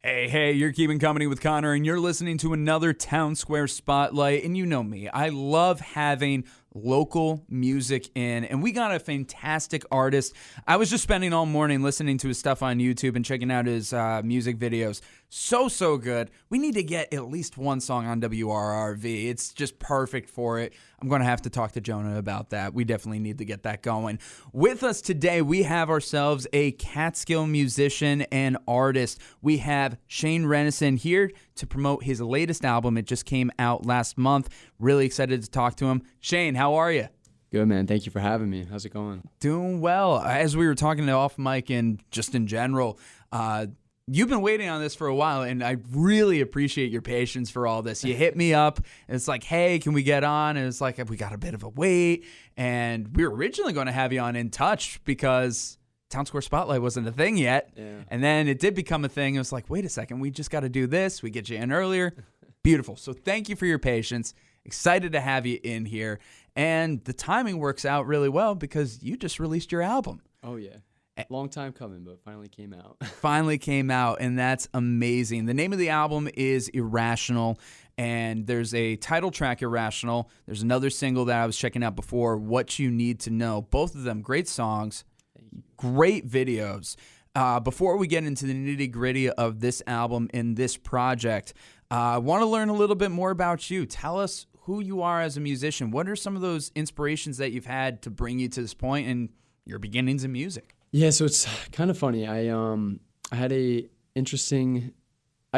Hey, you're keeping company with Connor, and you're listening to another Town Square Spotlight. And you know me, I love having local music in, and we got a fantastic artist. I was just spending all morning listening to his stuff on YouTube and checking out his music videos. So good. We need to get at least one song on WRRV. It's just perfect for it. I'm going to have to talk to Jonah about that. We definitely need to get that going. With us today, we have ourselves a Catskill musician and artist. We have Shane Rennison here to promote his latest album. It just came out last month. Really excited to talk to him. Shane, how are you? Good, man. Thank you for having me. How's it going? Doing well. As we were talking off mic and just in general, you've been waiting on this for a while, and I really appreciate your patience for all this. You hit me up, and it's like, hey, can we get on? And it's like, we got a bit of a wait, and we were originally going to have you on In Touch because Town Square Spotlight wasn't a thing yet. Yeah. And then it did become a thing. It was like, wait a second, we just got to do this. We get you in earlier. Beautiful. So thank you for your patience. Excited to have you in here. And the timing works out really well because you just released your album. Oh, yeah. Long time coming, but finally came out. Finally came out, and that's amazing. The name of the album is Irrational, and there's a title track, Irrational. There's another single that I was checking out before, What You Need to Know. Both of them great songs, great videos. Before we get into the nitty-gritty of this album and this project, I want to learn a little bit more about you. Tell us who you are as a musician. What are some of those inspirations that you've had to bring you to this point in your beginnings in music? Yeah, so it's kind of funny. I had I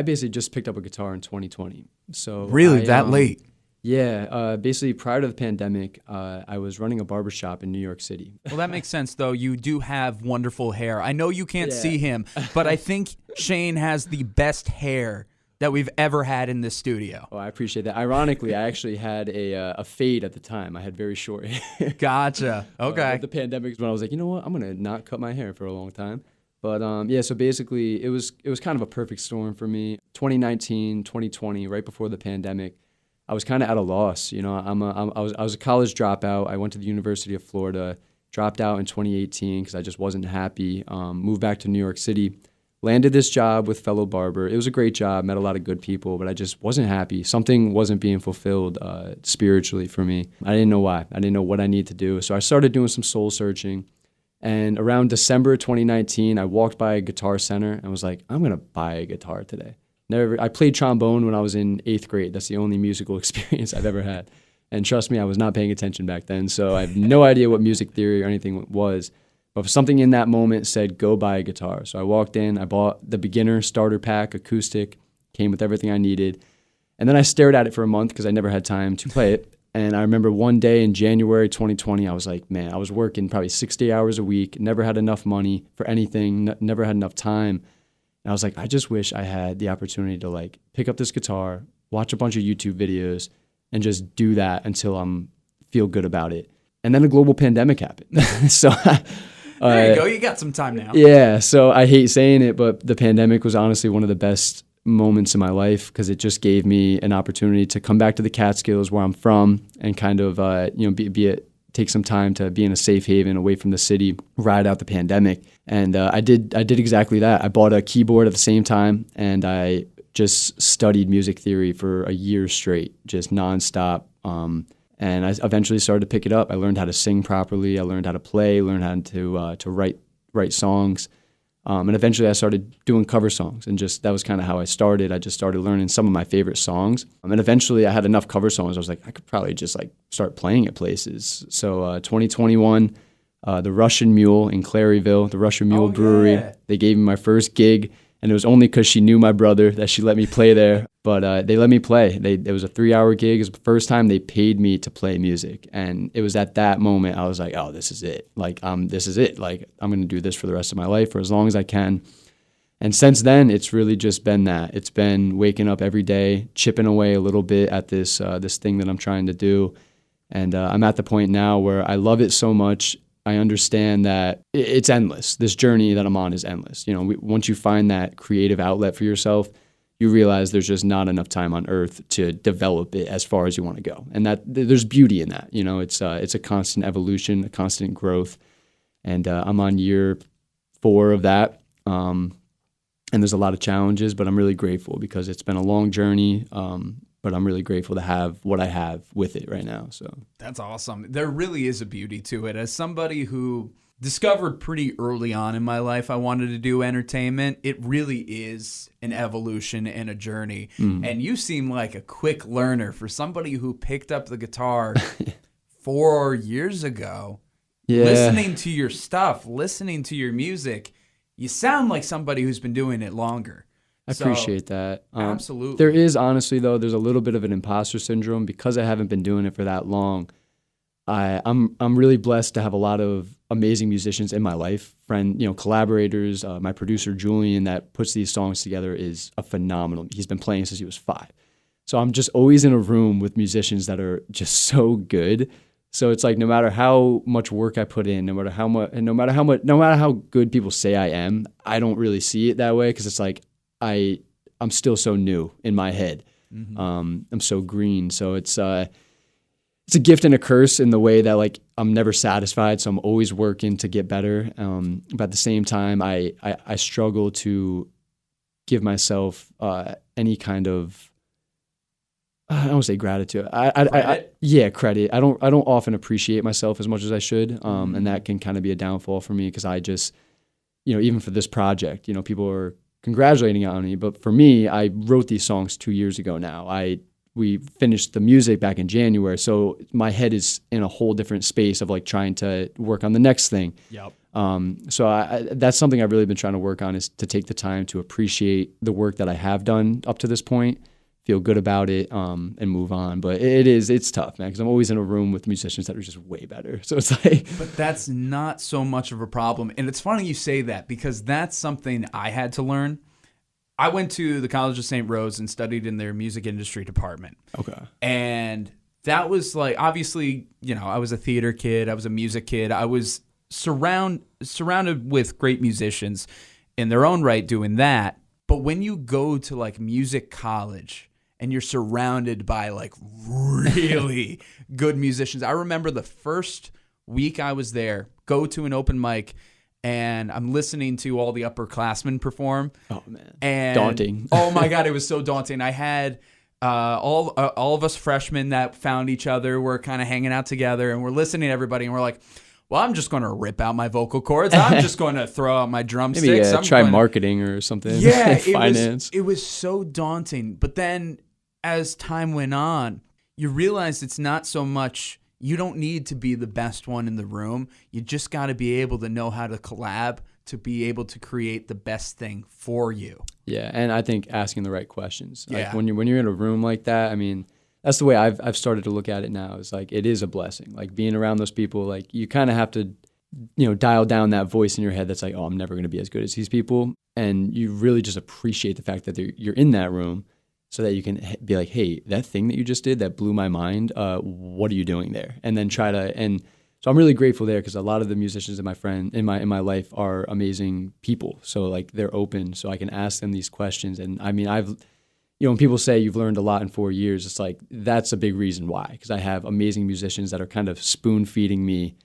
basically just picked up a guitar in 2020. So Really, that late? Yeah, basically prior to the pandemic, I was running a barbershop in New York City. Well, that makes sense, though. You do have wonderful hair. I know you can't Yeah. see him, but I think Shane has the best hair that we've ever had in this studio. Oh, I appreciate that. Ironically, I actually had a fade at the time. I had very short hair. Gotcha. Okay. With the pandemic is when I was like, you know what, I'm gonna not cut my hair for a long time. But yeah, so basically it was kind of a perfect storm for me. 2019, 2020, right before the pandemic, I was kind of at a loss. You know, I was a college dropout. I went to the University of Florida, dropped out in 2018 because I just wasn't happy. Moved back to New York City. Landed this job with fellow barber. It was a great job, met a lot of good people, but I just wasn't happy. Something wasn't being fulfilled spiritually for me. I didn't know why. I didn't know what I needed to do. So I started doing some soul searching. And around December 2019, I walked by a Guitar Center and was like, I'm going to buy a guitar today. I played trombone when I was in 8th grade. That's the only musical experience I've ever had. And trust me, I was not paying attention back then. So I have no idea what music theory or anything was. But something in that moment said, go buy a guitar. So I walked in, I bought the beginner starter pack, acoustic, came with everything I needed. And then I stared at it for a month because I never had time to play it. And I remember one day in January 2020, I was like, man, I was working probably 60 hours a week, never had enough money for anything, never had enough time. And I was like, I just wish I had the opportunity to like pick up this guitar, watch a bunch of YouTube videos, and just do that until I'm feel good about it. And then a global pandemic happened. So There you go. You got some time now. Yeah, so I hate saying it, but the pandemic was honestly one of the best moments in my life because it just gave me an opportunity to come back to the Catskills where I'm from and kind of take some time to be in a safe haven away from the city, ride out the pandemic. And I did exactly that. I bought a keyboard at the same time, and I just studied music theory for a year straight, just nonstop. And I eventually started to pick it up. I learned how to sing properly. I learned how to play, learned how to write songs. And eventually I started doing cover songs. And that was kind of how I started. I just started learning some of my favorite songs. And eventually I had enough cover songs. I was like, I could probably just like start playing at places. So 2021, the Russian Mule in Claryville, the Russian Mule Brewery, they gave me my first gig. And it was only because she knew my brother that she let me play there. But they let me play. It was a 3-hour gig. It was the first time they paid me to play music. And it was at that moment I was like, oh, this is it. Like, this is it. Like, I'm going to do this for the rest of my life or as long as I can. And since then, it's really just been that. It's been waking up every day, chipping away a little bit at this thing that I'm trying to do. And I'm at the point now where I love it so much. I understand that it's endless. This journey that I'm on is endless. You know, once you find that creative outlet for yourself, you realize there's just not enough time on earth to develop it as far as you want to go. And that there's beauty in that. You know, it's a constant evolution, a constant growth. And I'm on year 4 of that. and there's a lot of challenges, but I'm really grateful because it's been a long journey. But I'm really grateful to have what I have with it right now. So that's awesome. There really is a beauty to it. As somebody who discovered pretty early on in my life I wanted to do entertainment, it really is an evolution and a journey. And you seem like a quick learner for somebody who picked up the guitar 4 years ago. Yeah. Listening to your stuff, listening to your music, you sound like somebody who's been doing it longer. I appreciate that. Absolutely. There is, honestly, though, there's a little bit of an imposter syndrome because I haven't been doing it for that long. I'm really blessed to have a lot of amazing musicians in my life, collaborators. My producer Julian that puts these songs together is a phenomenal. He's been playing since he was 5. So I'm just always in a room with musicians that are just so good. So it's like no matter how much work I put in, no matter how good people say I am, I don't really see it that way because it's like I'm still so new in my head. I'm so green. So it's a gift and a curse in the way that like I'm never satisfied. So I'm always working to get better. But at the same time, I struggle to give myself any kind of, I don't want to say gratitude. Credit. I don't often appreciate myself as much as I should. And that can kind of be a downfall for me because I just, even for this project, people are congratulating on me. But for me, I wrote these songs 2 years ago now. We finished the music back in January. So my head is in a whole different space of like trying to work on the next thing. Yep. So that's something I've really been trying to work on is to take the time to appreciate the work that I have done up to this point, feel good about it, and move on. But it's tough, man, because I'm always in a room with musicians that are just way better. So it's like... But that's not so much of a problem. And it's funny you say that because that's something I had to learn. I went to the College of St. Rose and studied in their music industry department. Okay. And that was like, obviously, I was a theater kid. I was a music kid. I was surrounded with great musicians in their own right doing that. But when you go to like music college and you're surrounded by like really good musicians, I remember the first week I was there, go to an open mic, and I'm listening to all the upperclassmen perform. Oh, man. And daunting. Oh, my God. It was so daunting. I had all of us freshmen that found each other. We're kind of hanging out together, and we're listening to everybody, and we're like, well, I'm just going to rip out my vocal cords. I'm just going to throw out my drumsticks. Maybe try marketing or something. Yeah. Finance. It was so daunting. But then as time went on, you realize it's not so much... You don't need to be the best one in the room. You just got to be able to know how to collab to be able to create the best thing for you. Yeah, and I think asking the right questions. Like Yeah. when you're in a room like that, I mean, that's the way I've started to look at it now. It's like it is a blessing. Like being around those people, like you kind of have to, dial down that voice in your head that's like, oh, I'm never going to be as good as these people, and you really just appreciate the fact that you're in that room. So that you can be like, hey, that thing that you just did that blew my mind, what are you doing there? And then and so I'm really grateful there because a lot of the musicians in my life are amazing people. So like they're open, so I can ask them these questions. And I mean, when people say you've learned a lot in 4 years, it's like that's a big reason why, because I have amazing musicians that are kind of spoon feeding me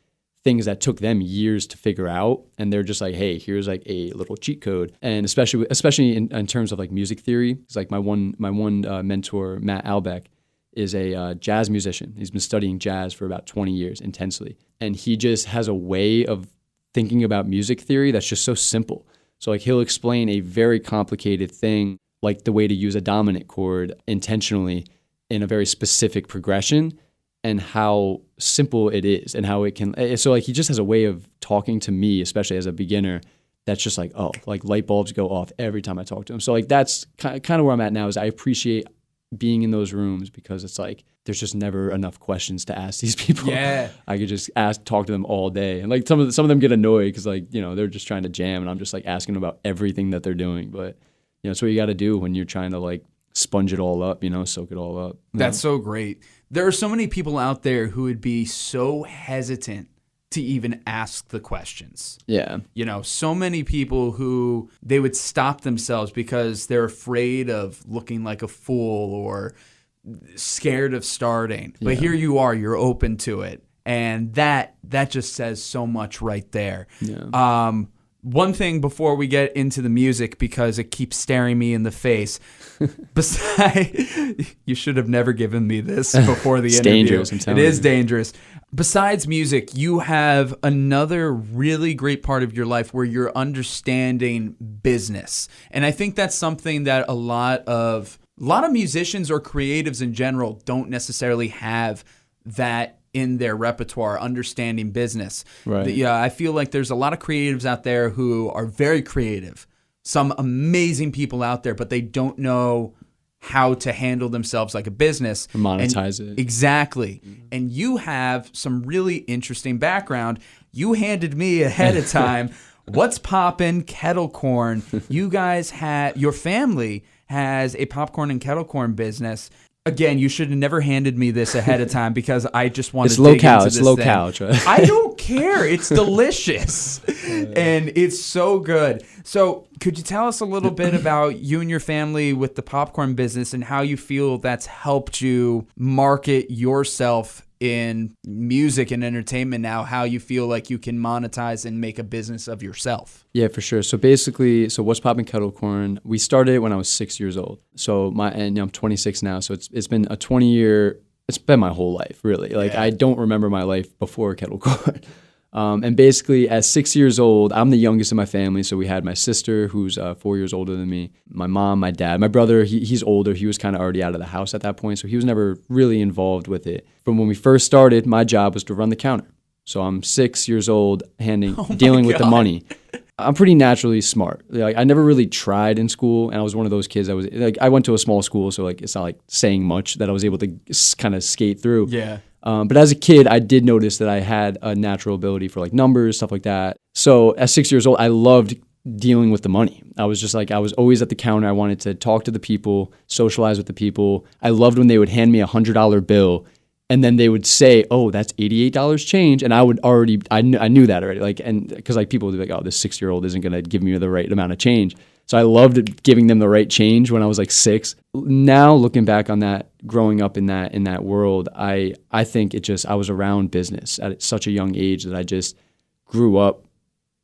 things that took them years to figure out, and they're just like, hey, here's like a little cheat code. And especially in terms of like music theory, it's like my one mentor, Matt Albeck, is a jazz musician. He's been studying jazz for about 20 years intensely, and he just has a way of thinking about music theory that's just so simple. So like he'll explain a very complicated thing, like the way to use a dominant chord intentionally in a very specific progression, and how simple it is and how it can. So like he just has a way of talking to me, especially as a beginner, that's just like, oh, like light bulbs go off every time I talk to him. So like that's kind of where I'm at now, is I appreciate being in those rooms because it's like there's just never enough questions to ask these people. Yeah. I could just talk to them all day. And like some of them get annoyed because like, they're just trying to jam and I'm just like asking them about everything that they're doing. But it's what you got to do when you're trying to like sponge it all up, soak it all up. That's so great. There are so many people out there who would be so hesitant to even ask the questions. Yeah. So many people who they would stop themselves because they're afraid of looking like a fool or scared of starting. But here you are, you're open to it. And that just says so much right there. Yeah. one thing before we get into the music, because it keeps staring me in the face. Besides, you should have never given me this before the It's interview. dangerous, I'm telling It is you. dangerous. Besides music, you have another really great part of your life where you're understanding business. And I think that's something that a lot of musicians or creatives in general don't necessarily have that in their repertoire, understanding business. Right. Yeah, I feel like there's a lot of creatives out there who are very creative, some amazing people out there, but they don't know how to handle themselves like a business. Or monetize it. Exactly. Mm-hmm. And you have some really interesting background. You handed me ahead of time, What's Poppin' Kettle Corn. You guys your family has a popcorn and kettle corn business. Again, you should have never handed me this ahead of time because I just wanted to dig into this thing. It's low cal. I don't care. It's delicious. And it's so good. So could you tell us a little bit about you and your family with the popcorn business and how you feel that's helped you market yourself in music and entertainment now, how you feel like you can monetize and make a business of yourself? Yeah, for sure. So basically, What's Poppin' Kettle Corn, we started it when I was 6 years old. So I'm 26 now, so it's been a 20-year, it's been my whole life, really. Like, I don't remember my life before Kettle Corn. And basically, at 6 years old, I'm the youngest in my family. So we had my sister, who's 4 years older than me, my mom, my dad. My brother, he's older. He was kind of already out of the house at that point, so he was never really involved with it. From when we first started, my job was to run the counter. So I'm 6 years old, dealing with the money. I'm pretty naturally smart. Like, I never really tried in school, and I was one of those kids that was like, I went to a small school, so like it's not like saying much that I was able to kind of skate through. Yeah. But as a kid, I did notice that I had a natural ability for like numbers, stuff like that. So at 6 years old, I loved dealing with the money. I was just like, I was always at the counter. I wanted to talk to the people, socialize with the people. I loved when they would hand me $100 bill and then they would say, "Oh, that's $88 change," and I knew that already. Like, and because like people would be like, "Oh, this 6-year-old isn't gonna give me the right amount of change." So I loved giving them the right change when I was like 6. Now looking back on that, growing up in that world, I think I was around business at such a young age that I just grew up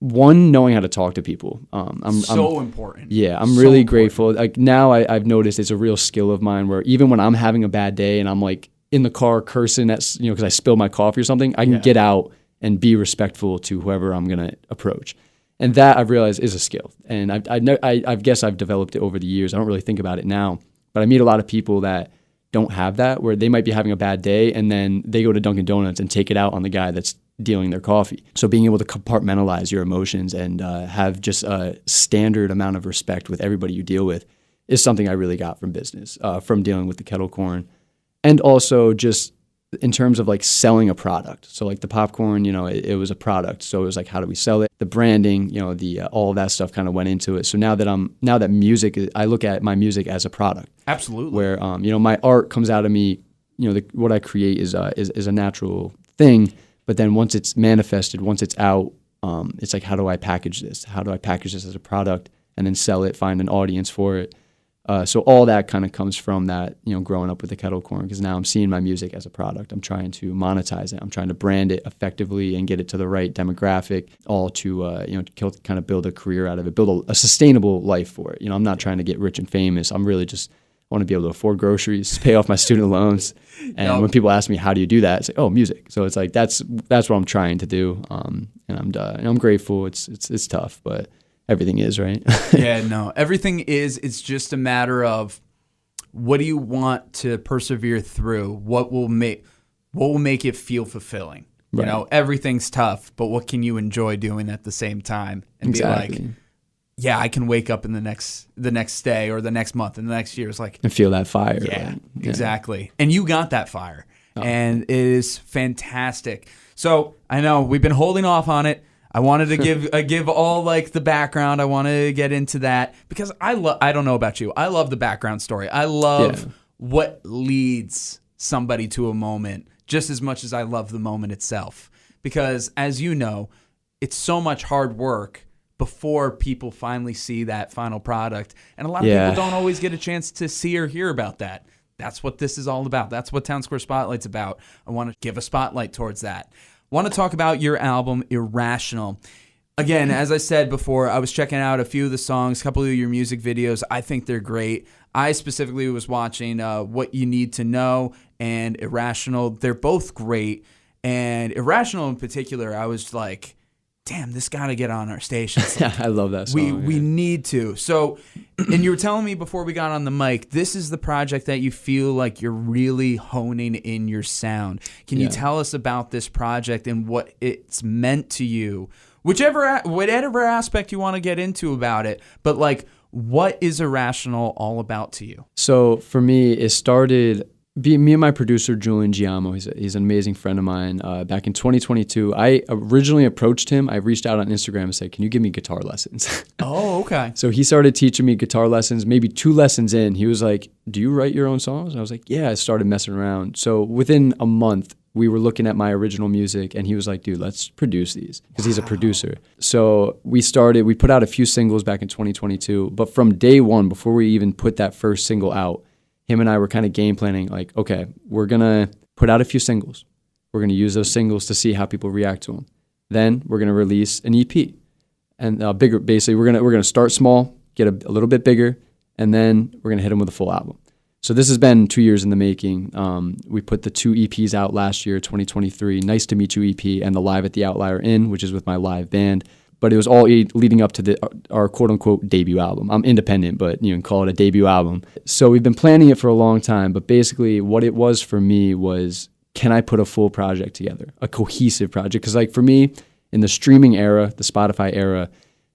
knowing how to talk to people. I'm important. Yeah, I'm so really important. grateful. Like now I've noticed it's a real skill of mine where even when I'm having a bad day and I'm like in the car cursing because I spilled my coffee or something, I can get out and be respectful to whoever I'm going to approach. And that I've realized is a skill. And I guess I've developed it over the years. I don't really think about it now. But I meet a lot of people that don't have that, where they might be having a bad day and then they go to Dunkin' Donuts and take it out on the guy that's dealing their coffee. So being able to compartmentalize your emotions and have just a standard amount of respect with everybody you deal with is something I really got from business, from dealing with the kettle corn. And also just in terms of like selling a product. So like the popcorn, it was a product. So it was like, how do we sell it? The branding, all of that stuff kind of went into it. So now that music, I look at my music as a product. Absolutely. Where, my art comes out of me, what I create is a natural thing. But then once it's manifested, once it's out, it's like, how do I package this? How do I package this as a product and then sell it, find an audience for it? So all that kind of comes from that, growing up with the kettle corn, because now I'm seeing my music as a product. I'm trying to monetize it. I'm trying to brand it effectively and get it to the right demographic, all to, kind of build a career out of it, build a sustainable life for it. I'm not trying to get rich and famous. I'm really just want to be able to afford groceries, pay off my student loans. And when people ask me, how do you do that? It's like, oh, music. So it's like, that's what I'm trying to do. And I'm grateful. It's tough, but everything is, right? Yeah, no, everything is. It's just a matter of what do you want to persevere through? What will make it feel fulfilling? Right. Everything's tough, but what can you enjoy doing at the same time and Exactly. be like, yeah, I can wake up in the next day or the next month and the next year. It's like, and feel that fire. Yeah, right? Exactly. And you got that fire, and it is fantastic. So I know we've been holding off on it. I wanted to give all like the background. I want to get into that because I don't know about you. I love the background story. I love what leads somebody to a moment just as much as I love the moment itself. Because as you know, it's so much hard work before people finally see that final product. And a lot of people don't always get a chance to see or hear about that. That's what this is all about. That's what Town Square Spotlight's about. I want to give a spotlight towards that. Want to talk about your album, Irrational. Again, as I said before, I was checking out a few of the songs, a couple of your music videos. I think they're great. I specifically was watching What You Need to Know and Irrational. They're both great. And Irrational in particular, I was like, damn, this got to get on our station. Yeah, I love that song. We need to. So, and you were telling me before we got on the mic, this is the project that you feel like you're really honing in your sound. Can you tell us about this project and what it's meant to you? Whatever aspect you want to get into about it, but like, what is Irrational all about to you? So for me, it started. Me and my producer, Julian Giamo, he's an amazing friend of mine. Back in 2022, I originally approached him. I reached out on Instagram and said, can you give me guitar lessons? Oh, okay. So he started teaching me guitar lessons. Maybe 2 lessons in, he was like, do you write your own songs? And I was like, yeah, I started messing around. So within a month, we were looking at my original music, and he was like, dude, let's produce these, because he's a producer. So we put out a few singles back in 2022, but from day one, before we even put that first single out, him and I were kind of game planning, like, okay, we're going to put out a few singles. We're going to use those singles to see how people react to them. Then we're going to release an EP. And bigger, basically, we're going to start small, get a little bit bigger, and then we're going to hit them with a full album. So this has been 2 years in the making. We put the 2 EPs out last year, 2023, Nice to Meet You EP, and the Live at the Outlier Inn, which is with my live band. But it was all leading up to our quote-unquote debut album. I'm independent, but you can call it a debut album. So we've been planning it for a long time, but basically what it was for me was, can I put a full project together, a cohesive project? Because like for me, in the streaming era, the Spotify era,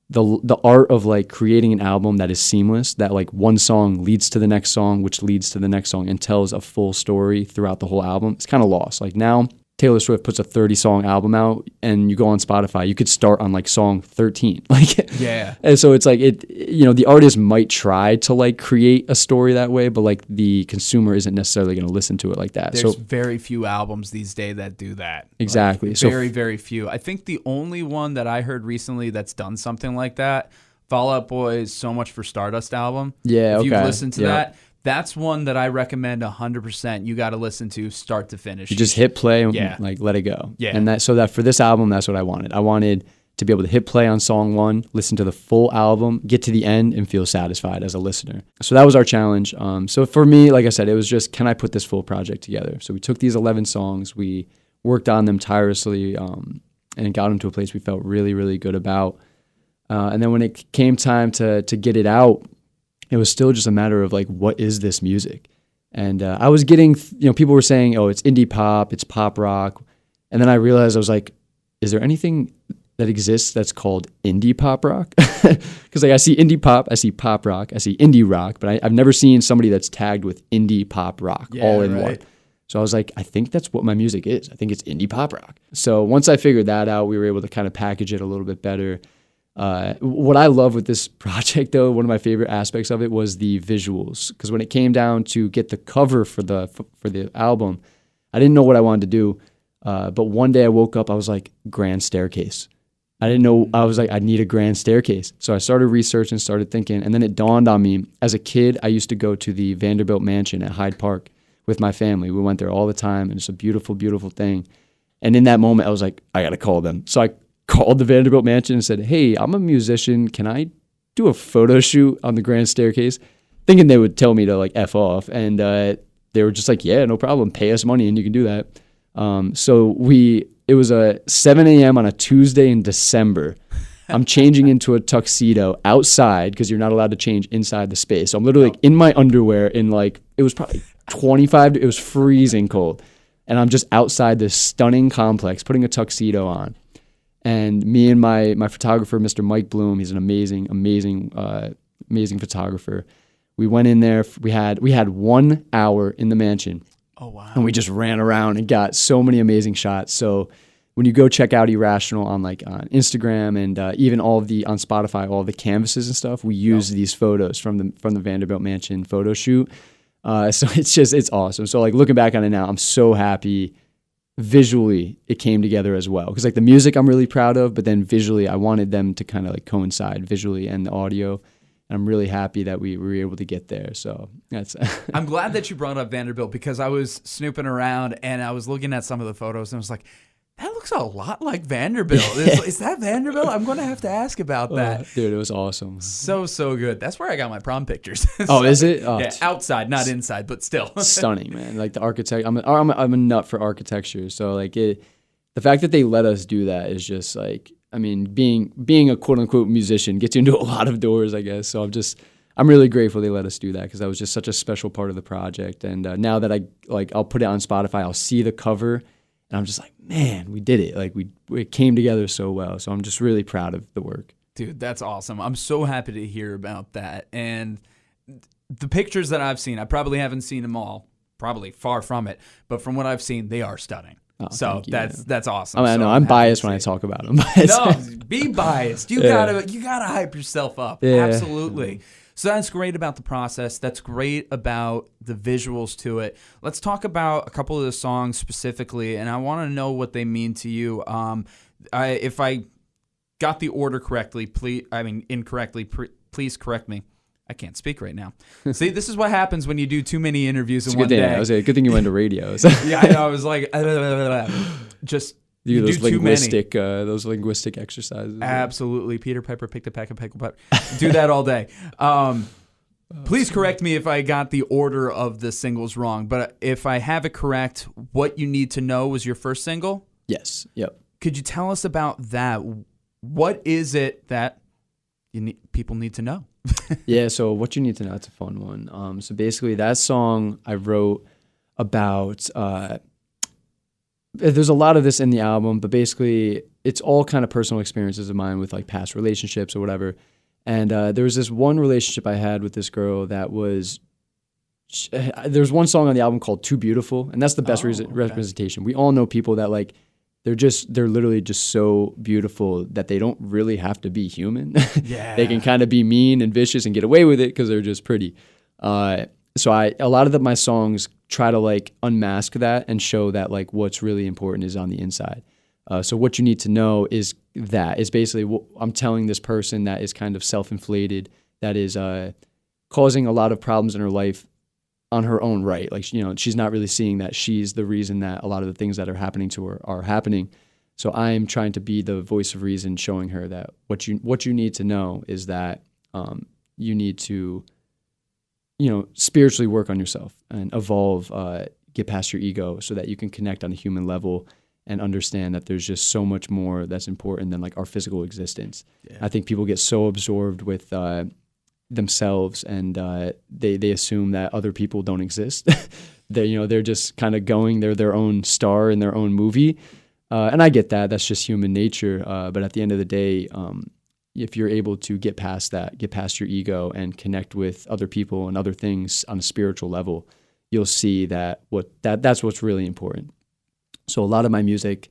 the art of like creating an album that is seamless, that like one song leads to the next song, which leads to the next song and tells a full story throughout the whole album, it's kind of lost. Like now, Taylor Swift puts a 30-song album out, and you go on Spotify, you could start on like song 13. Like, yeah. And so it's like the artist might try to like create a story that way, but like the consumer isn't necessarily going to listen to it like that. There's very few albums these days that do that. Exactly. Like, very few. I think the only one that I heard recently that's done something like that, Fall Out Boy's "So Much for Stardust" album. Yeah. If you've listened to that. That's one that I recommend 100%. You got to listen to start to finish. You just hit play and like let it go. Yeah. And that for this album, that's what I wanted. I wanted to be able to hit play on song 1, listen to the full album, get to the end, and feel satisfied as a listener. So that was our challenge. So for me, like I said, it was just, can I put this full project together? So we took these 11 songs, we worked on them tirelessly, and got them to a place we felt really, really good about. And then when it came time to get it out, it was still just a matter of like, what is this music? And I was getting, people were saying, oh, it's indie pop, it's pop rock. And then I realized, I was like, is there anything that exists that's called indie pop rock? Because like I see indie pop, I see pop rock, I see indie rock, but I've never seen somebody that's tagged with indie pop rock all in one. So I was like, I think that's what my music is. I think it's indie pop rock. So once I figured that out, we were able to kind of package it a little bit better. What I love with this project, though, one of my favorite aspects of it was the visuals. Because when it came down to get the cover for the album, I didn't know what I wanted to do. But one day I woke up, I was like, grand staircase. I didn't know, I was like, I need a grand staircase. So I started researching, started thinking, and then it dawned on me. As a kid, I used to go to the Vanderbilt Mansion at Hyde Park with my family. We went there all the time, and it's a beautiful, beautiful thing. And in that moment, I was like, I got to call them. So I called the Vanderbilt Mansion and said, hey, I'm a musician. Can I do a photo shoot on the grand staircase? Thinking they would tell me to like F off. And they were just like, yeah, no problem. Pay us money and you can do that. It was a 7 a.m. on a Tuesday in December. I'm changing into a tuxedo outside because you're not allowed to change inside the space. So I'm literally like in my underwear it was probably 25, it was freezing cold. And I'm just outside this stunning complex putting a tuxedo on. And me and my photographer, Mr. Mike Bloom, he's an amazing photographer. We went in there. We had 1 hour in the mansion. Oh, wow. And we just ran around and got so many amazing shots. So when you go check out Irrational on Instagram and even on Spotify, all the canvases and stuff, we use these photos from the Vanderbilt Mansion photo shoot. So it's awesome. So like looking back on it now, I'm so happy. Visually, it came together as well. Because like the music I'm really proud of, but then visually, I wanted them to kind of like coincide visually and the audio. And I'm really happy that we were able to get there. So that's. I'm glad that you brought up Vanderbilt because I was snooping around and I was looking at some of the photos and I was like, That looks a lot like Vanderbilt. Is that Vanderbilt? I'm going to have to ask about that. Dude, it was awesome. So good. That's where I got my prom pictures. Oh, is it? Oh, yeah, outside, not inside, but still. Stunning, man. Like the architect, I'm a nut for architecture. So like the fact that they let us do that is just like, I mean, being a quote unquote musician gets you into a lot of doors, I guess. So I'm really grateful they let us do that because that was just such a special part of the project. And now that I'll put it on Spotify, I'll see the cover. And I'm just like, man, we did it. Like it came together so well. So I'm just really proud of the work. Dude, that's awesome. I'm so happy to hear about that. And the pictures that I've seen, I probably haven't seen them all, probably far from it. But from what I've seen, they are stunning. Oh, so that's awesome. I know I'm biased when I talk about them. No, be biased. You gotta hype yourself up. Yeah. Absolutely. So that's great about the process. That's great about the visuals to it. Let's talk about a couple of the songs specifically, and I want to know what they mean to you. If I got the order correctly, incorrectly, please correct me. I can't speak right now. See, this is what happens when you do too many interviews in one day. I was a good thing you went to radio. So. Yeah, I know. I was like, just. You those do linguistic, those linguistic exercises. Absolutely. Peter Piper picked a peck of pickle pepper. Do that all day. Please correct me if I got the order of the singles wrong. But if I have it correct, What You Need to Know was your first single? Yes. Yep. Could you tell us about that? What is it that people need to know? Yeah. So What You Need to Know, it's a fun one. So basically, that song I wrote about. There's a lot of this in the album, but basically it's all kind of personal experiences of mine with like past relationships or whatever. And there was this one relationship I had with this girl that was, there's one song on the album called Too Beautiful, and that's the best representation. We all know people that like, they're literally just so beautiful that they don't really have to be human. Yeah. They can kind of be mean and vicious and get away with it because they're just pretty. So a lot of my songs try to like unmask that and show that like what's really important is on the inside. So What You Need to Know is basically I'm telling this person that is kind of self-inflated, that is causing a lot of problems in her life on her own right. Like, she's not really seeing that she's the reason that a lot of the things that are happening to her are happening. So I'm trying to be the voice of reason, showing her that what you need to know is that you need to spiritually work on yourself and evolve, get past your ego so that you can connect on a human level and understand that there's just so much more that's important than like our physical existence. Yeah. I think people get so absorbed with themselves and they assume that other people don't exist. They're just kind of they're their own star in their own movie. And I get that. That's just human nature. But at the end of the day, if you're able to get past that, get past your ego and connect with other people and other things on a spiritual level, you'll see that's what's really important. So a lot of my music,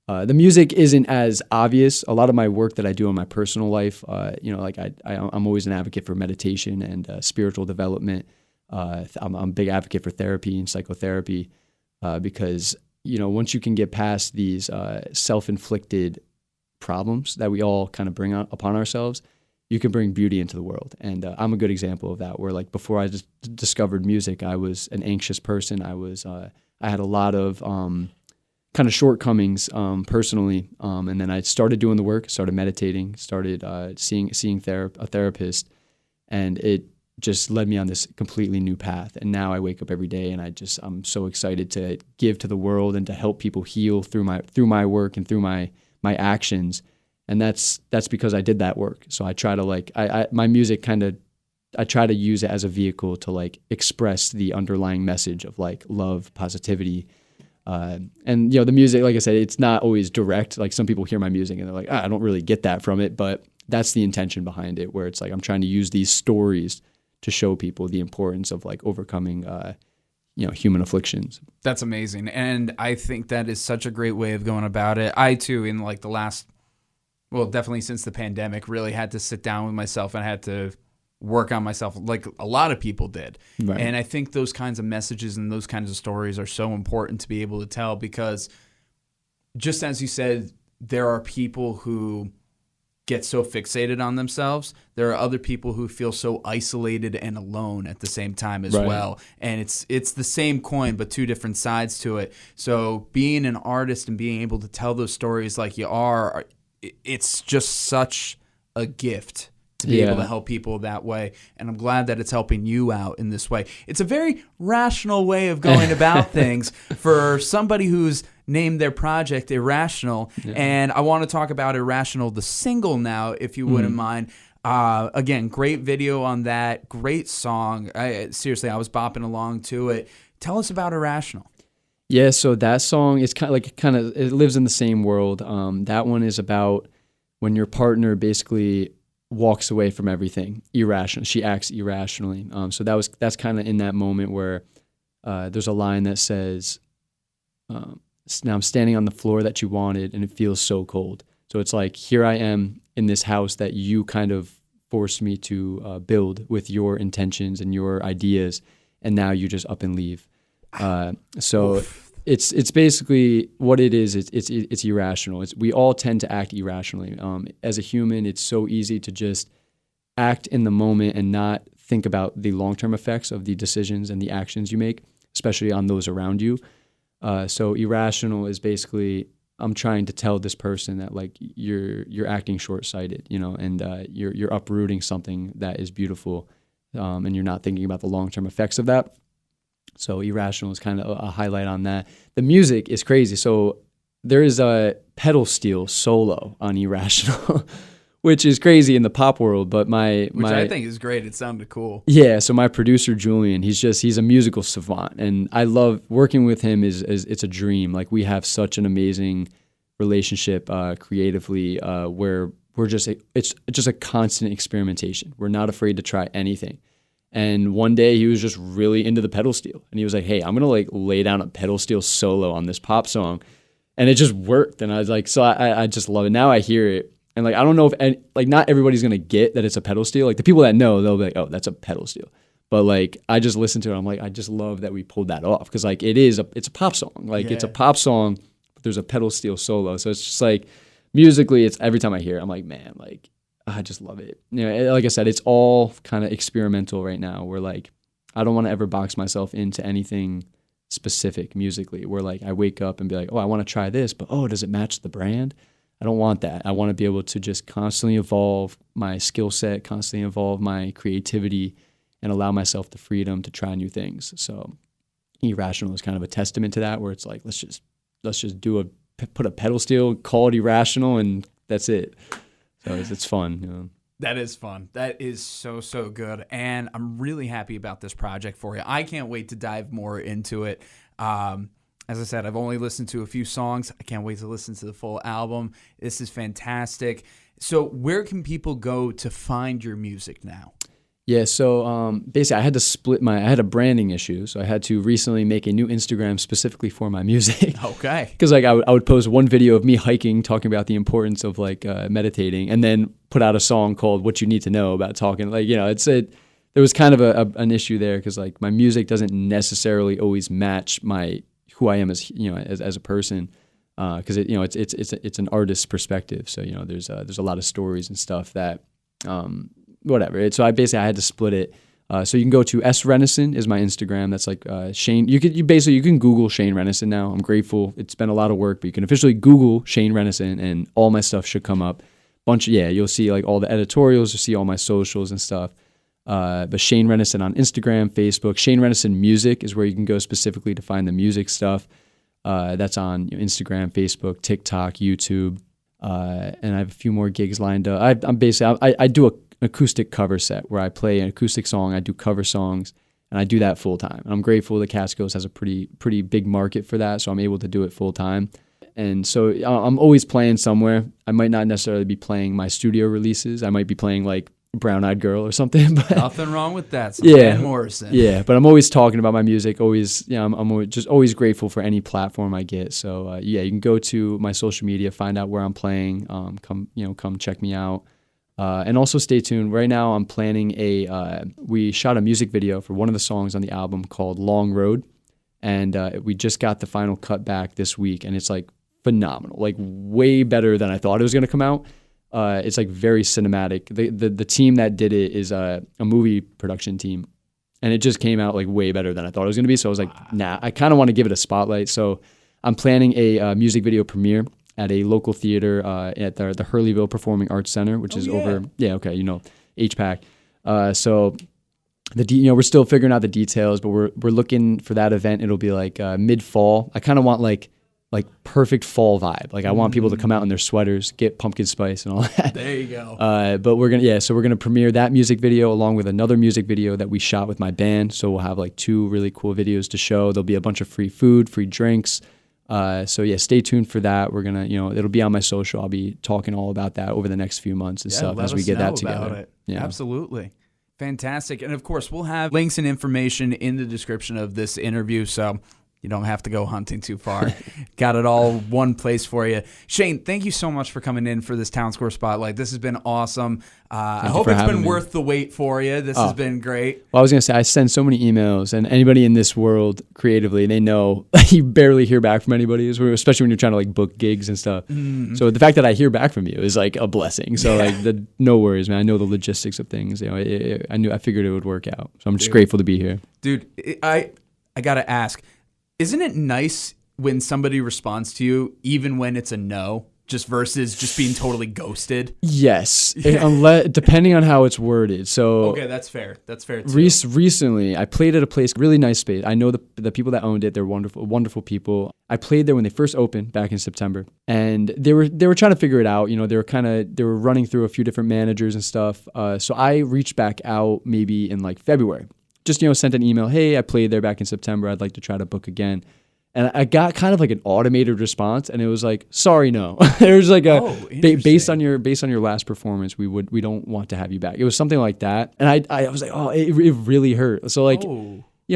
the music isn't as obvious. A lot of my work that I do in my personal life, I'm always an advocate for meditation and spiritual development. I'm a big advocate for therapy and psychotherapy because, once you can get past these self-inflicted problems that we all kind of bring upon ourselves, you can bring beauty into the world. And I'm a good example of that, where like before I just discovered music, I was an anxious person. I had a lot of kind of shortcomings personally. And then I started doing the work, started meditating, started seeing a therapist, and it just led me on this completely new path. And now I wake up every day and I'm so excited to give to the world and to help people heal through my work and through my actions. And that's because I did that work. So I try to my music I try to use it as a vehicle to like express the underlying message of like love, positivity. And the music, like I said, it's not always direct. Like some people hear my music and they're like, I don't really get that from it, but that's the intention behind it, where it's like I'm trying to use these stories to show people the importance of like overcoming human afflictions. That's amazing. And I think that is such a great way of going about it. I too, in like the last, definitely since the pandemic, really had to sit down with myself and had to work on myself like a lot of people did. Right. And I think those kinds of messages and those kinds of stories are so important to be able to tell, because just as you said, there are people who get so fixated on themselves, there are other people who feel so isolated and alone at the same time as well. And it's the same coin, but two different sides to it. So being an artist and being able to tell those stories like you are, it's just such a gift to be able to help people that way. And I'm glad that it's helping you out in this way. It's a very rational way of going about things for somebody who's named their project Irrational. And I want to talk about Irrational, the single now, if you wouldn't mind. Again, great video on that. Great song. Seriously, I was bopping along to it. Tell us about Irrational. Yeah, so that song is kind of it lives in the same world. That one is about when your partner basically walks away from everything, irrational. She acts irrationally. So that's kind of in that moment where there's a line that says, "Now I'm standing on the floor that you wanted, and it feels so cold." So it's like, here I am in this house that you kind of forced me to build with your intentions and your ideas, and now you just up and leave. So it's basically what it is. It's irrational. We all tend to act irrationally. As a human, it's so easy to just act in the moment and not think about the long-term effects of the decisions and the actions you make, especially on those around you. So irrational is basically, I'm trying to tell this person that like you're acting short-sighted, and you're uprooting something that is beautiful, and you're not thinking about the long-term effects of that. So Irrational is kind of a highlight on that. The music is crazy. So there is a pedal steel solo on Irrational, which is crazy in the pop world. But which I think is great. It sounded cool. Yeah. So my producer Julian, he's a musical savant, and I love working with him. It's a dream. Like, we have such an amazing relationship creatively, where it's just a constant experimentation. We're not afraid to try anything. And one day he was just really into the pedal steel, and he was like, "Hey, I'm gonna like lay down a pedal steel solo on this pop song," and it just worked. And I was like, so I just love it. Now I hear it, and like, I don't know if not everybody's gonna get that it's a pedal steel. Like, the people that know, they'll be like, "Oh, that's a pedal steel." But like, I just listened to it. I'm like, I just love that we pulled that off, because like it's a pop song. Like, it's a pop song, but there's a pedal steel solo. So it's just like, musically, it's every time I hear it, I'm like, man, like, I just love it. Like I said, it's all kind of experimental right now. Where like, I don't want to ever box myself into anything specific musically. Where like, I wake up and be like, oh, I want to try this, but does it match the brand? I don't want that. I want to be able to just constantly evolve my skill set, constantly evolve my creativity, and allow myself the freedom to try new things. So Irrational is kind of a testament to that, where it's like, let's just put a pedal steel, call it Irrational, and that's it. So it's fun. That is fun. That is so good. And I'm really happy about this project for you. I can't wait to dive more into it. As I said, I've only listened to a few songs. I can't wait to listen to the full album. This is fantastic. So where can people go to find your music now? Yeah, so basically I had a branding issue, so I had to recently make a new Instagram specifically for my music. Okay. Because like I would post one video of me hiking, talking about the importance of like meditating, and then put out a song called "What You Need to Know" about talking. Like, there was kind of an issue there, because like my music doesn't necessarily always match who I am as a person, because it's an artist's perspective. So there's a lot of stories and stuff that. Whatever. So I had to split it. So you can go to Rennison is my Instagram. That's like Shane. You can Google Shane Rennison now. I'm grateful. It's been a lot of work, but you can officially Google Shane Rennison, and all my stuff should come up. You'll see like all the editorials. You'll see all my socials and stuff. But Shane Rennison on Instagram, Facebook. Shane Rennison Music is where you can go specifically to find the music stuff. That's on Instagram, Facebook, TikTok, YouTube. And I have a few more gigs lined up. I do an acoustic cover set where I play an acoustic song. I do cover songs, and I do that full time. And I'm grateful that Catskill has a pretty big market for that, so I'm able to do it full time. And so I'm always playing somewhere. I might not necessarily be playing my studio releases. I might be playing like Brown Eyed Girl or something. But nothing wrong with that. Van Morrison. Yeah, but I'm always talking about my music. Always, I'm just always grateful for any platform I get. So you can go to my social media, find out where I'm playing. Come check me out. And also stay tuned. Right now I'm planning we shot a music video for one of the songs on the album called Long Road. And we just got the final cut back this week, and it's like phenomenal, like way better than I thought it was going to come out. It's like very cinematic. The team that did it is a movie production team, and it just came out like way better than I thought it was going to be. So I was like, nah, I kind of want to give it a spotlight. So I'm planning a music video premiere at a local theater at the Hurleyville Performing Arts Center, which is over, HPAC. So we're still figuring out the details, but we're looking for that event. It'll be like mid-fall. I kind of want like perfect fall vibe. Like I want people to come out in their sweaters, get pumpkin spice and all that. There you go. But we're gonna premiere that music video along with another music video that we shot with my band. So we'll have like 2 really cool videos to show. There'll be a bunch of free food, free drinks. Stay tuned for that. We're gonna, it'll be on my social. I'll be talking all about that over the next few months and stuff as we get that together. Yeah, absolutely. Fantastic. And of course, we'll have links and information in the description of this interview, so you don't have to go hunting too far. Got it all one place for you. Shane, thank you so much for coming in for this Town Square Spotlight. This has been awesome. I hope it's been worth the wait for you. This has been great. Well, I was going to say, I send so many emails, and anybody in this world creatively, they know you barely hear back from anybody, especially when you're trying to like book gigs and stuff. Mm-hmm. So the fact that I hear back from you is like a blessing. So no worries, man. I know the logistics of things. I figured it would work out. So I'm just grateful to be here. Dude, I got to ask, isn't it nice when somebody responds to you, even when it's a no, just versus just being totally ghosted? Yes, depending on how it's worded. So okay, that's fair. That's fair too. Recently, I played at a place, really nice space. I know the people that owned it. They're wonderful people. I played there when they first opened back in September, and they were trying to figure it out. They were running through a few different managers and stuff. So I reached back out maybe in like February. Just, sent an email, hey, I played there back in September. I'd like to try to book again. And I got kind of like an automated response, and it was like, sorry, no. It was like based on your last performance, we don't want to have you back. It was something like that. And I was like, oh, it really hurt. So like,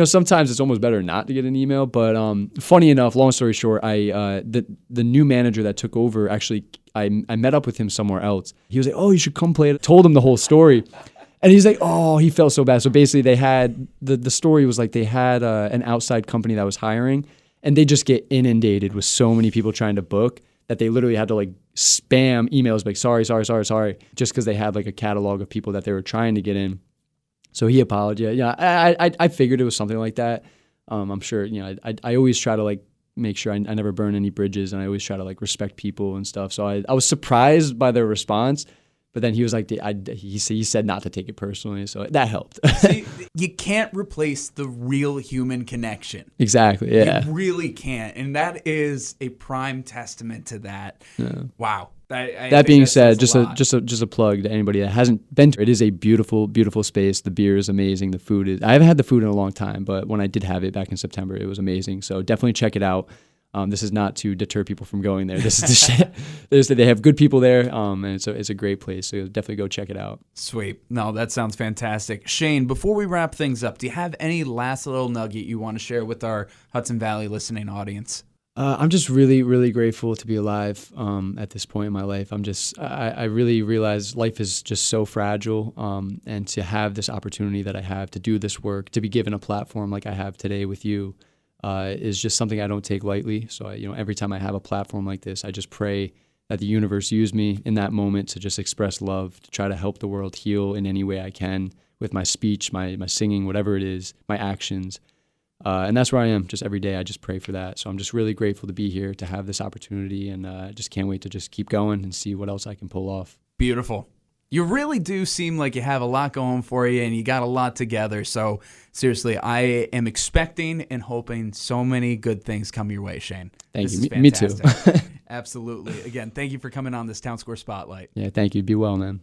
sometimes it's almost better not to get an email. But funny enough, long story short, the new manager that took over, actually, I met up with him somewhere else. He was like, oh, you should come play it. Told him the whole story. And he's like, oh, he felt so bad. So basically they had, the story was like they had an outside company that was hiring, and they just get inundated with so many people trying to book that they literally had to like spam emails like, sorry, just because they had like a catalog of people that they were trying to get in. So he apologized. Yeah, I figured it was something like that. I'm sure, I always try to like make sure I never burn any bridges, and I always try to like respect people and stuff. So I was surprised by their response. But then he was like, he said not to take it personally, so that helped. See, you can't replace the real human connection. Exactly, yeah. You really can't, and that is a prime testament to that. Yeah. Wow. That being said, just a plug to anybody that hasn't been to it. It is a beautiful, beautiful space. The beer is amazing. The food is. I haven't had the food in a long time, but when I did have it back in September, it was amazing. So definitely check it out. This is not to deter people from going there. This is the shit. They have good people there, and it's a great place. So definitely go check it out. Sweet. No, that sounds fantastic. Shane, before we wrap things up, do you have any last little nugget you want to share with our Hudson Valley listening audience? I'm just really, really grateful to be alive at this point in my life. I really realize life is just so fragile, and to have this opportunity that I have to do this work, to be given a platform like I have today with you, is just something I don't take lightly. So every time I have a platform like this, I just pray that the universe use me in that moment to just express love, to try to help the world heal in any way I can with my speech, my singing, whatever it is, my actions. And that's where I am just every day. I just pray for that. So I'm just really grateful to be here, to have this opportunity, and just can't wait to just keep going and see what else I can pull off. Beautiful. You really do seem like you have a lot going for you, and you got a lot together. So seriously, I am expecting and hoping so many good things come your way, Shane. Thank you. Me too. Absolutely. Again, thank you for coming on this Town Square Spotlight. Yeah, thank you. Be well, man.